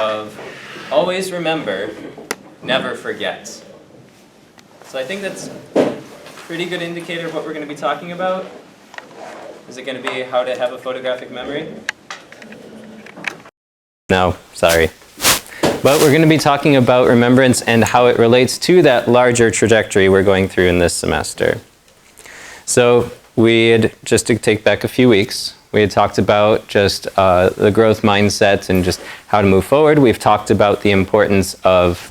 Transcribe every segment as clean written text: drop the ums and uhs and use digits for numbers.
of always remember, never forget. So I think that's a pretty good indicator of what we're going to be talking about. Is it going to be how to have a photographic memory? No, sorry. But we're going to be talking about remembrance and how it relates to that larger trajectory we're going through in this semester. So we had, just to take back a few weeks, we had talked about just the growth mindset and just how to move forward. We've talked about the importance of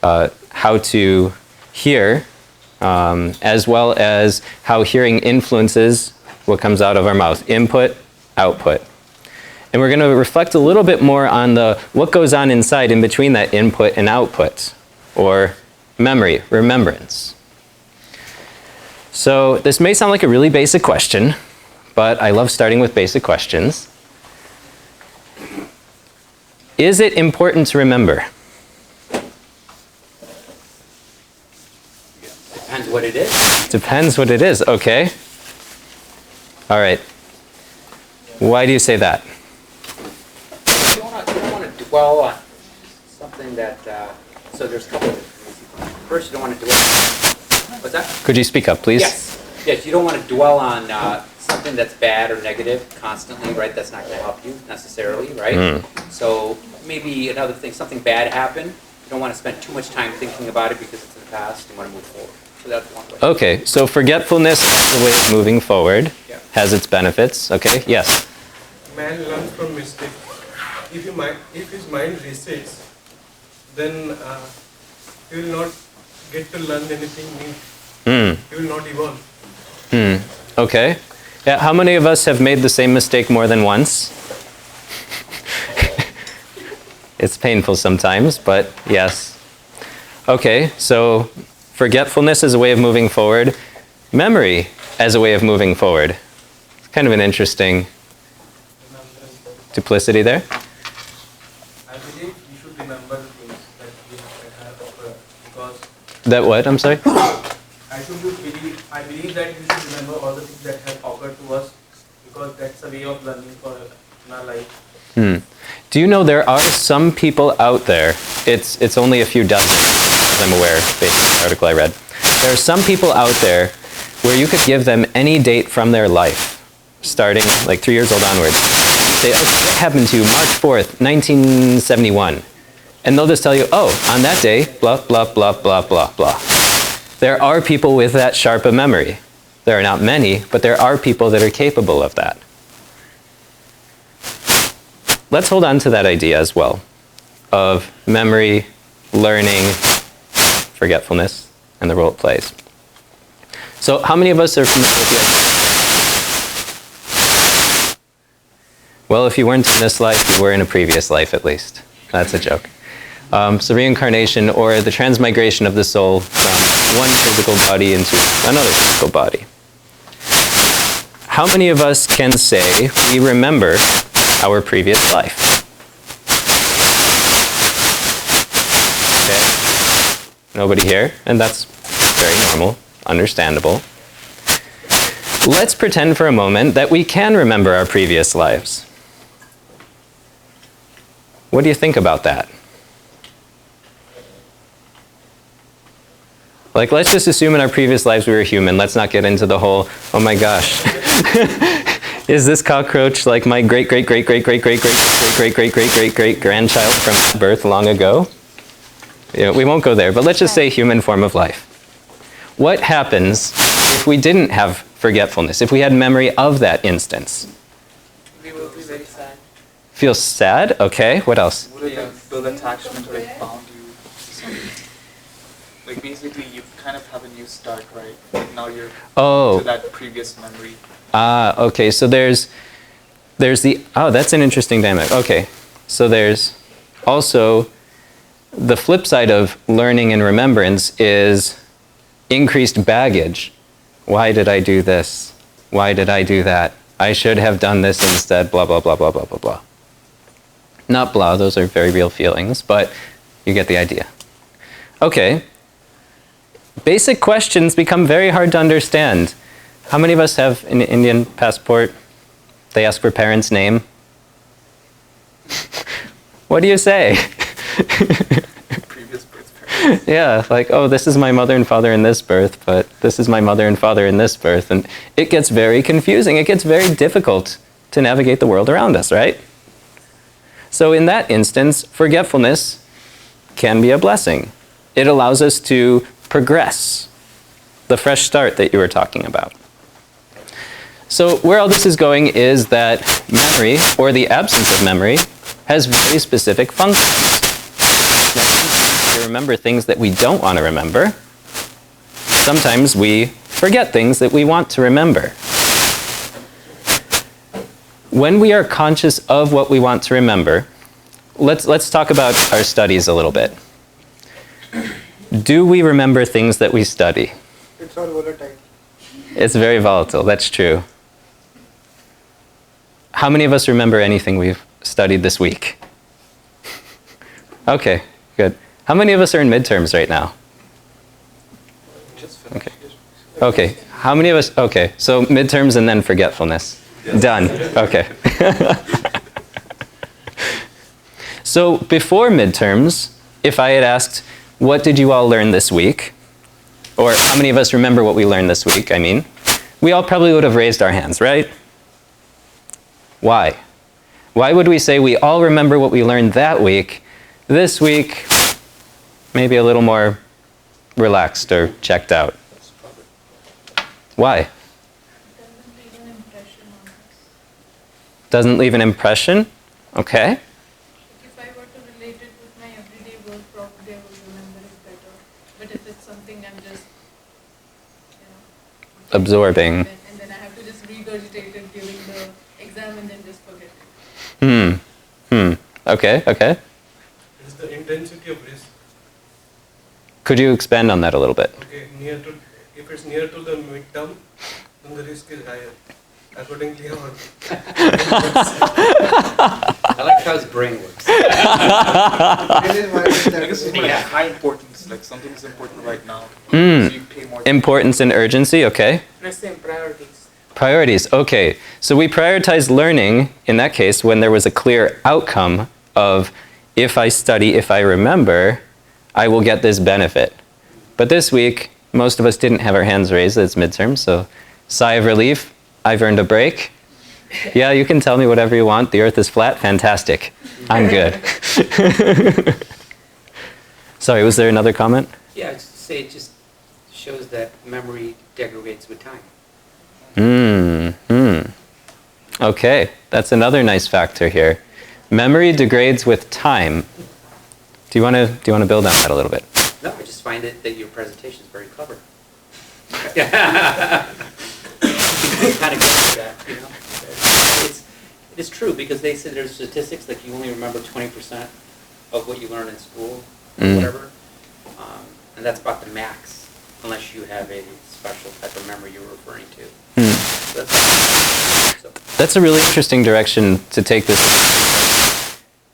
how to hear, as well as how hearing influences what comes out of our mouth, input, output. And we're going to reflect a little bit more on what goes on inside in between that input and output, or memory, remembrance. So this may sound like a really basic question, but I love starting with basic questions. Is it important to remember? Depends what it is. Depends what it is, okay. All right. Why do you say that? You don't want to dwell on something that, so there's a couple of reasons. First, you don't want to dwell on, what's that? Could you speak up, please? Yes, you don't want to dwell on something that's bad or negative constantly, right? That's not going to help you necessarily, right? So maybe another thing, something bad happened. You don't want to spend too much time thinking about it because it's in the past. You want to move forward. So that's one way. Okay, so forgetfulness as a way of moving forward has its benefits. Okay, yes? Man learns from mistakes. If his mind resets, then he will not get to learn anything new. He will not evolve. Okay. Yeah, how many of us have made the same mistake more than once? It's painful sometimes, but yes. Okay, so forgetfulness as a way of moving forward. Memory as a way of moving forward. It's kind of an interesting duplicity there. I believe you should remember the things that we have occurred because... That what? I'm sorry? I believe that you should remember all the things that have occurred to us because that's a way of learning for in our life. Do you know there are some people out there, it's only a few dozen, as I'm aware, based on the article I read. There are some people out there where you could give them any date from their life, starting like 3 years old onwards. Say, okay, what happened to you March 4th, 1971? And they'll just tell you, oh, on that day, blah, blah, blah, blah, blah, blah. There are people with that sharp a memory. There are not many, but there are people that are capable of that. Let's hold on to that idea as well, of memory, learning, forgetfulness, and the role it plays. So how many of us are familiar with the idea? Well, if you weren't in this life, you were in a previous life at least. That's a joke. So reincarnation, or the transmigration of the soul from one physical body into another physical body. How many of us can say we remember our previous life? Okay. Nobody here, and that's very normal, understandable. Let's pretend for a moment that we can remember our previous lives. What do you think about that? Like, let's just assume in our previous lives we were human. Let's not get into the whole, oh my gosh, is this cockroach like my great-great-great-great-great-great-great-great-great-great-great-grandchild from birth long ago? Yeah, we won't go there, but let's just say human form of life. What happens if we didn't have forgetfulness, if we had memory of that instance? We will be very sad. Feel sad? Okay, what else? Would it build attachment or like bound you to something? Like basically you kind of have a new start, right? Like now you're to that previous memory. Okay, so there's the, that's an interesting dynamic. Okay, so there's also the flip side of learning and remembrance is increased baggage. Why did I do this? Why did I do that? I should have done this instead, blah, blah, blah, blah, blah, blah, blah. Not blah, those are very real feelings, but you get the idea. Okay. Basic questions become very hard to understand. How many of us have an Indian passport? They ask for parents' name. What do you say? Previous birth parents. Yeah, like, oh, this is my mother and father in this birth, but this is my mother and father in this birth. And it gets very confusing. It gets very difficult to navigate the world around us, right? So in that instance, forgetfulness can be a blessing. It allows us to progress, the fresh start that you were talking about. So where all this is going is that memory, or the absence of memory, has very specific functions. We remember things that we don't want to remember. Sometimes we forget things that we want to remember. When we are conscious of what we want to remember, let's talk about our studies a little bit. Do we remember things that we study? It's all volatile. It's very volatile, that's true. How many of us remember anything we've studied this week? Okay, good. How many of us are in midterms right now? Just finished. Okay. Okay, how many of us? Okay, so midterms and then forgetfulness. Yes. Done. Okay. So before midterms, if I had asked, what did you all learn this week? Or how many of us remember what we learned this week, I mean? We all probably would have raised our hands, right? Why? Why would we say we all remember what we learned that week? This week, maybe a little more relaxed or checked out. Why? Doesn't leave an impression on us. Doesn't leave an impression? Okay. Like if I were to relate it with my everyday work, probably I would remember it better. But if it's something I'm just, Absorbing. and then I have to just regurgitate it during the exam and then just forget it. Okay, okay. It's the intensity of risk. Could you expand on that a little bit? Okay, if it's near to the midterm, then the risk is higher. Accordingly, our I like how his brain works. Because it's like high importance, like something is important right now. So you pay more attention. Importance and urgency, okay. Let's say priorities. Priorities, okay. So we prioritize learning, in that case, when there was a clear outcome of, if I study, if I remember, I will get this benefit. But this week, most of us didn't have our hands raised. It's midterm, so sigh of relief. I've earned a break. Yeah, you can tell me whatever you want. The earth is flat. Fantastic. I'm good. Sorry, was there another comment? Yeah, I'd say it just shows that memory degrades with time. Okay, that's another nice factor here. Memory degrades with time. Do you want to build on that a little bit? No, I just find it that your presentation is very clever. Kind of good at that, you know. It is true because they said there's statistics like you only remember 20% of what you learn in school or whatever, and that's about the max, unless you have a special type of memory you're referring to. So That's a really interesting direction to take this.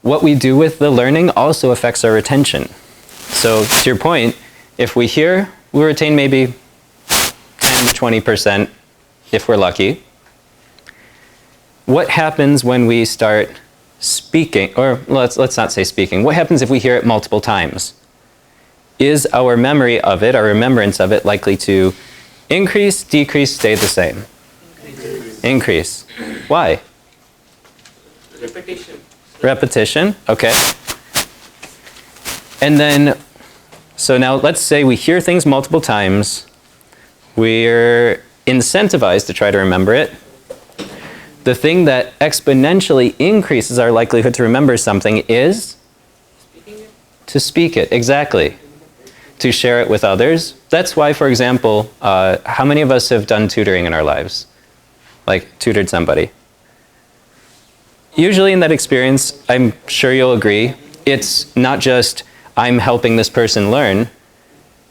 What we do with the learning also affects our retention. So to your point, if we hear, we retain maybe 10 to 20% if we're lucky. What happens when we start speaking, or let's not say speaking, what happens if we hear it multiple times? Is our memory of it, our remembrance of it, likely to increase, decrease, stay the same? Increase. Why? repetition. Repetition, okay. And then, so now let's say we hear things multiple times. We're incentivized to try to remember it. The thing that exponentially increases our likelihood to remember something is to speak it, exactly. To share it with others. That's why, for example, how many of us have done tutoring in our lives? Like tutored somebody? Usually in that experience, I'm sure you'll agree, it's not just I'm helping this person learn.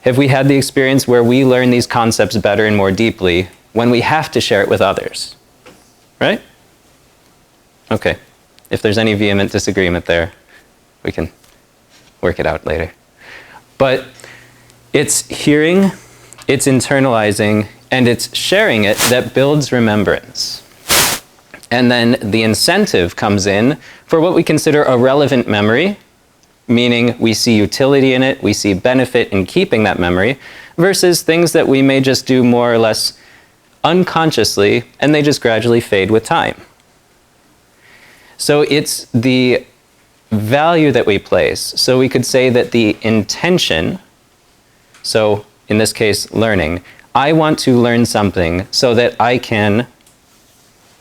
Have we had the experience where we learn these concepts better and more deeply when we have to share it with others? Right? Okay. If there's any vehement disagreement there, we can work it out later. But it's hearing, it's internalizing, and it's sharing it that builds remembrance. And then the incentive comes in for what we consider a relevant memory, meaning we see utility in it, we see benefit in keeping that memory, versus things that we may just do more or less unconsciously, and they just gradually fade with time. So it's the value that we place. So we could say that the intention, so in this case, learning, I want to learn something so that I can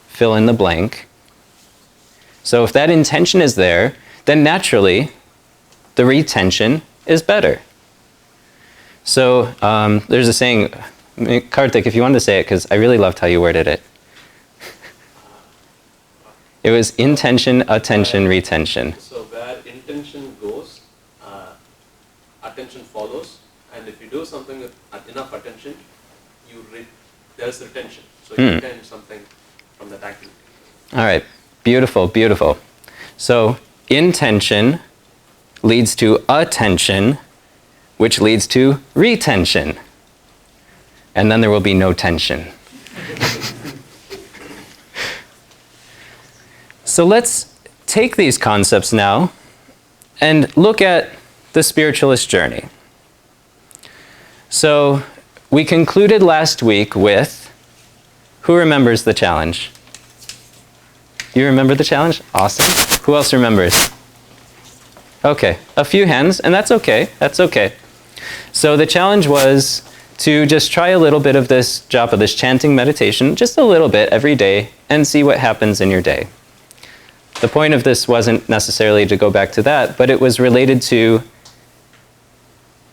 fill in the blank. So if that intention is there, then naturally the retention is better. So there's a saying, Karthik, if you wanted to say it, because I really loved how you worded it. It was intention, attention, retention. So where intention goes, attention follows, and if you do something with enough attention, there's retention. So you retain something from that activity. All right, beautiful, beautiful. So intention leads to attention, which leads to retention. And then there will be no tension. So let's take these concepts now and look at the spiritualist journey. So we concluded last week with, who remembers the challenge? You remember the challenge? Awesome. Who else remembers? Okay, a few hands, and that's okay. That's okay. So the challenge was to just try a little bit of this japa, this chanting meditation, just a little bit every day, and see what happens in your day. The point of this wasn't necessarily to go back to that, but it was related to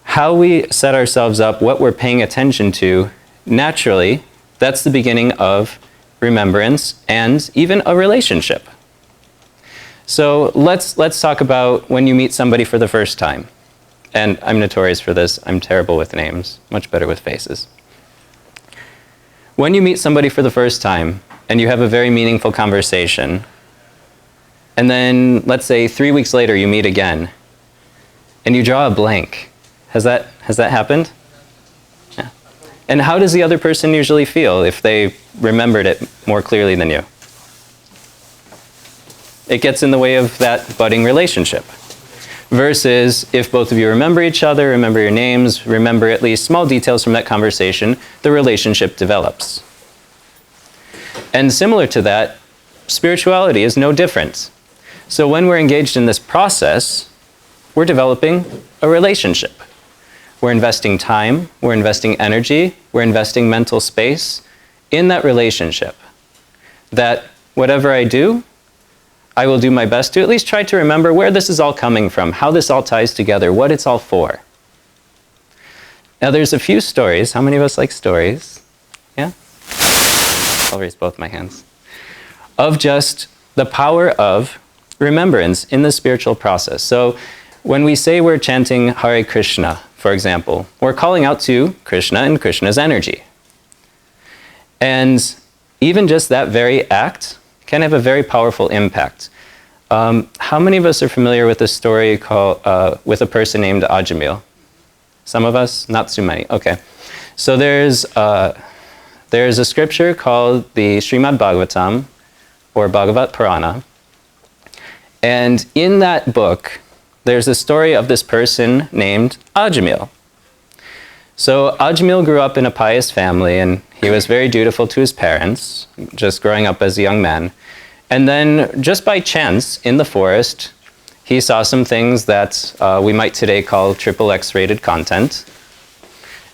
how we set ourselves up, what we're paying attention to. Naturally, that's the beginning of remembrance and even a relationship. So let's talk about when you meet somebody for the first time. And I'm notorious for this. I'm terrible with names, much better with faces. When you meet somebody for the first time and you have a very meaningful conversation, and then let's say 3 weeks later you meet again and you draw a blank. Has that happened? Yeah. And how does the other person usually feel if they remembered it more clearly than you? It gets in the way of that budding relationship. Versus if both of you remember each other, remember your names, remember at least small details from that conversation, the relationship develops. And similar to that, spirituality is no different. So when we're engaged in this process, we're developing a relationship. We're investing time, we're investing energy, we're investing mental space in that relationship. That whatever I do, I will do my best to at least try to remember where this is all coming from, how this all ties together, what it's all for. Now there's a few stories. How many of us like stories? Yeah? I'll raise both my hands. Of just the power of remembrance in the spiritual process. So when we say we're chanting Hare Krishna, for example, we're calling out to Krishna and Krishna's energy. And even just that very act can have a very powerful impact. How many of us are familiar with a story called, with a person named Ajamil? Some of us? Not too many. Okay. So there's a scripture called the Srimad Bhagavatam, or Bhagavat Purana. And in that book, there's a story of this person named Ajamil. So Ajamil grew up in a pious family, and he was very dutiful to his parents, just growing up as a young man. And then, just by chance, in the forest, he saw some things that we might today call XXX rated content.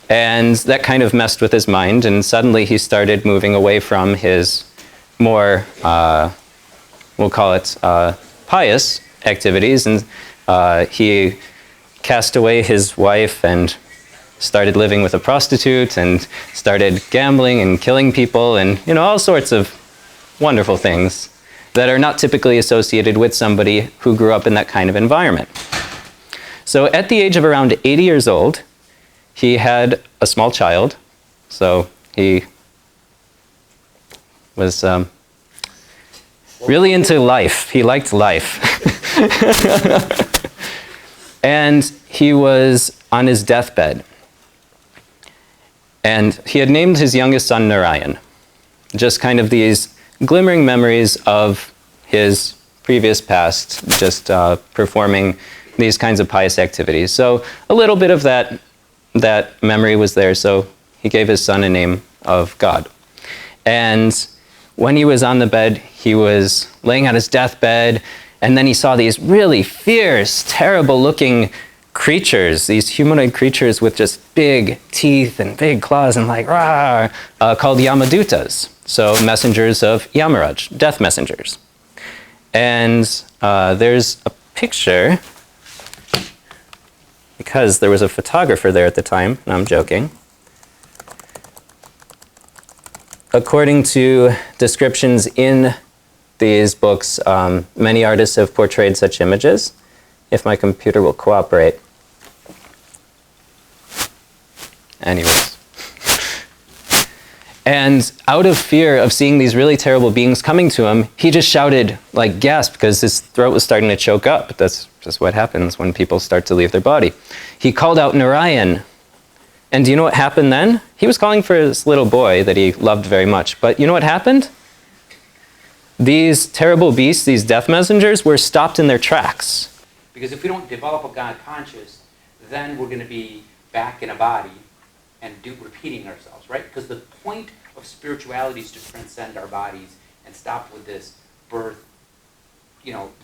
And that kind of messed with his mind, and suddenly he started moving away from his more, we'll call it, pious activities. And he cast away his wife and started living with a prostitute and started gambling and killing people and, you know, all sorts of wonderful things that are not typically associated with somebody who grew up in that kind of environment. So at the age of around 80 years old, he had a small child. So he was really into life. He liked life. And he was on his deathbed. And he had named his youngest son Narayan. Just kind of these glimmering memories of his previous past, just performing these kinds of pious activities. So a little bit of that memory was there, so he gave his son a name of God. And when he was on the bed, he was laying on his deathbed, and then he saw these really fierce, terrible-looking creatures, these humanoid creatures with just big teeth and big claws and like, rah, called Yamadutas, so messengers of Yamaraj, death messengers. And there's a picture, because there was a photographer there at the time, and I'm joking. According to descriptions in these books, many artists have portrayed such images, if my computer will cooperate. Anyways. And out of fear of seeing these really terrible beings coming to him, he just shouted, like gasped, because his throat was starting to choke up. That's just what happens when people start to leave their body. He called out Narayan. And do you know what happened then? He was calling for this little boy that he loved very much. But you know what happened? These terrible beasts, these death messengers, were stopped in their tracks. Because if we don't develop a God conscious, then we're going to be back in a body and repeating ourselves, right? Because the point of spirituality is to transcend our bodies and stop with this birth,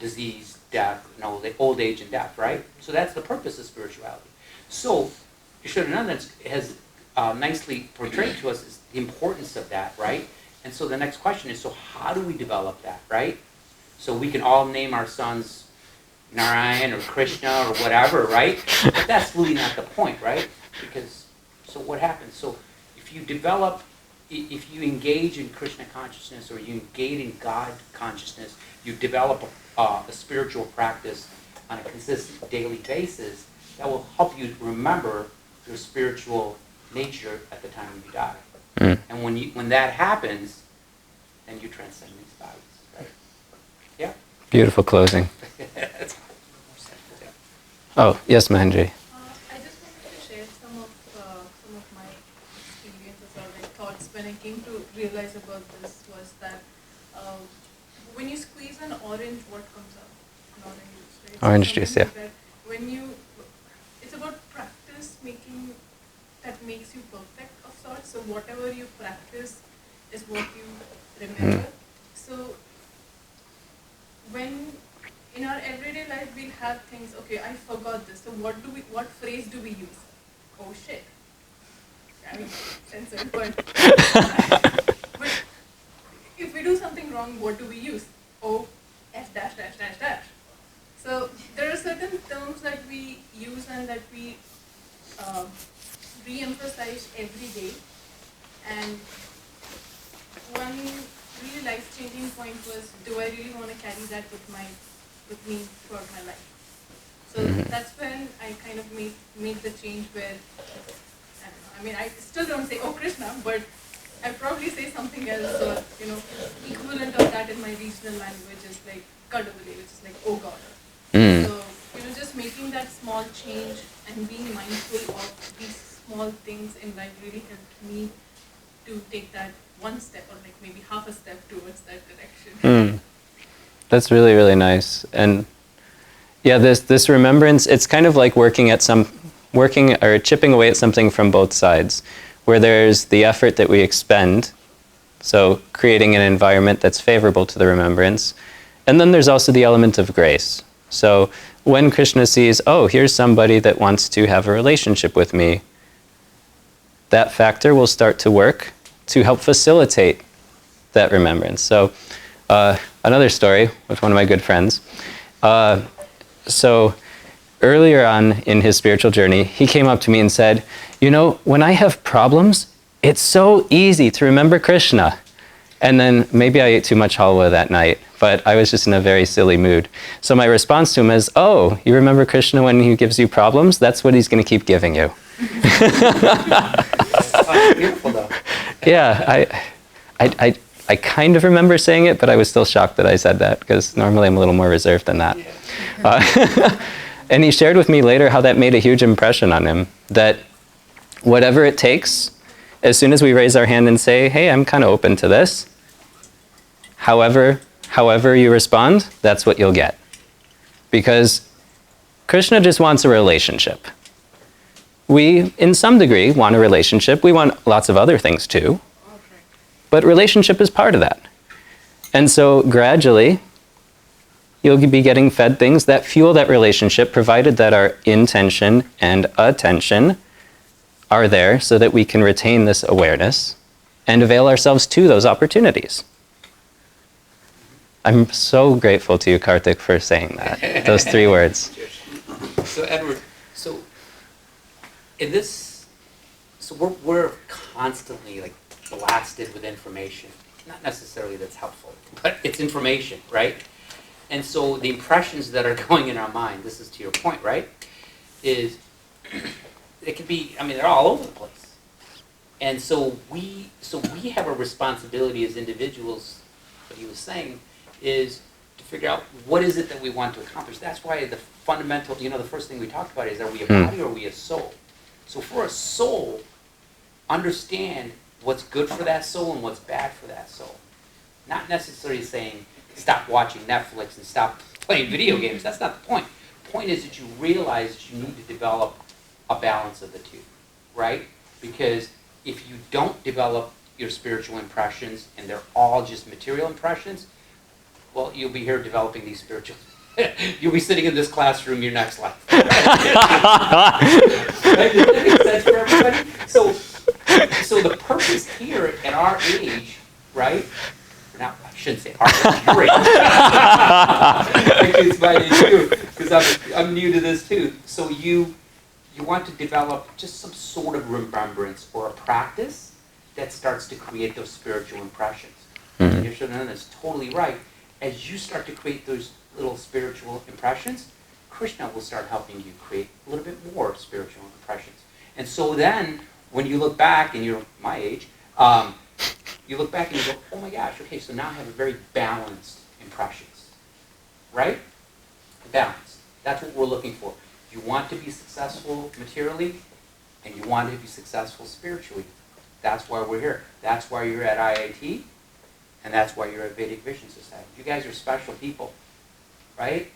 disease, death, old age and death, right? So that's the purpose of spirituality. So Krishnananda has nicely portrayed to us is the importance of that, right? And so the next question is, so how do we develop that, right? So we can all name our sons Narayan or Krishna or whatever, right? But that's really not the point, right? Because, so what happens? So if you engage in Krishna consciousness or you engage in God consciousness, you develop a spiritual practice on a consistent daily basis that will help you remember your spiritual nature at the time you die. Mm. And when that happens, then you transcend these bodies, right? Yeah? Beautiful closing. Oh, yes, Mahendri. I just wanted to share some of my experiences or like thoughts when I came to realize about this was that when you squeeze an orange, what comes out? An orange juice, right? Orange juice, yeah. It's about practice that makes you perfect of sorts. So whatever you practice is what you remember. So when in our everyday life we'll have things, okay, I forgot this. So what phrase do we use? Oh shit. I mean, censored, but if we do something wrong, what do we use? Oh, F dash dash dash dash. So there are certain terms that we use and that we re-emphasize every day. And one really life-changing point was, do I really want to carry that with me throughout my life? So that's when I kind of made the change where, I still don't say, oh Krishna, but I probably say something else, or, equivalent of that in my regional language is like Kadavali, which is like, oh God. So, just making that small change and being mindful of these small things in life really helped me to take that one step or like maybe half a step towards that direction. That's really, really nice. And yeah, this remembrance, it's kind of like working or chipping away at something from both sides, where there's the effort that we expend, so creating an environment that's favorable to the remembrance, and then there's also the element of grace. So when Krishna sees, oh, here's somebody that wants to have a relationship with me, that factor will start to work to help facilitate that remembrance. So another story with one of my good friends. So earlier on in his spiritual journey, he came up to me and said, when I have problems, it's so easy to remember Krishna. And then maybe I ate too much halwa that night, but I was just in a very silly mood. So my response to him is, oh, you remember Krishna when he gives you problems? That's what he's going to keep giving you. Beautiful though. Yeah, I kind of remember saying it, but I was still shocked that I said that, because normally I'm a little more reserved than that. And he shared with me later how that made a huge impression on him, that whatever it takes, as soon as we raise our hand and say, hey, I'm kind of open to this, however you respond, that's what you'll get. Because Krishna just wants a relationship. We, in some degree, want a relationship. We want lots of other things too. But relationship is part of that. And so gradually, you'll be getting fed things that fuel that relationship, provided that our intention and attention are there so that we can retain this awareness and avail ourselves to those opportunities. I'm so grateful to you, Karthik, for saying that, those 3 words. So Edward, so in this, so we're constantly like blasted with information. Not necessarily that's helpful, but it's information, right? And so the impressions that are going in our mind, this is to your point, right? Is it can be, I mean, they're all over the place. And so we have a responsibility as individuals, what he was saying, is to figure out what is it that we want to accomplish. That's why the fundamental, the first thing we talked about is, are we a body or are we a soul? So for a soul, understand what's good for that soul and what's bad for that soul. Not necessarily saying stop watching Netflix and stop playing video games. That's not the point. The point is that you realize that you need to develop a balance of the two, right? Because if you don't develop your spiritual impressions and they're all just material impressions, well, you'll be here developing these spiritual. You'll be sitting in this classroom your next life. Right? Does that make sense for everybody? So the purpose here at our age, right? Now, I shouldn't say our age, your age. It's my age too, because I'm new to this too. So you want to develop just some sort of remembrance or a practice that starts to create those spiritual impressions. Mm-hmm. You're that's totally right. As you start to create those little spiritual impressions, Krishna will start helping you create a little bit more spiritual impressions. And so then, when you look back, and you're my age, you look back and you go, oh my gosh, okay, so now I have a very balanced impressions. Right? Balance. That's what we're looking for. You want to be successful materially, and you want to be successful spiritually. That's why we're here. That's why you're at IIT, and that's why you're at Vedic Vision Society. You guys are special people, right?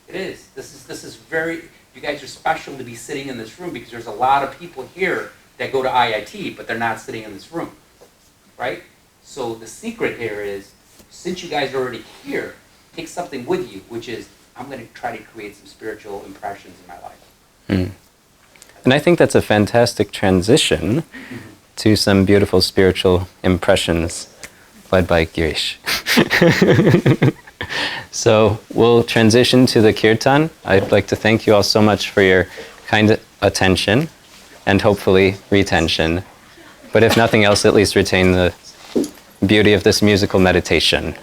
It is. This is very, you guys are special to be sitting in this room, because there's a lot of people here that go to IIT, but they're not sitting in this room, right? So the secret here is, since you guys are already here, take something with you, which is, I'm going to try to create some spiritual impressions in my life. Mm. And I think that's a fantastic transition to some beautiful spiritual impressions led by Girish. So we'll transition to the kirtan. I'd like to thank you all so much for your kind attention and hopefully retention. But if nothing else, at least retain the beauty of this musical meditation.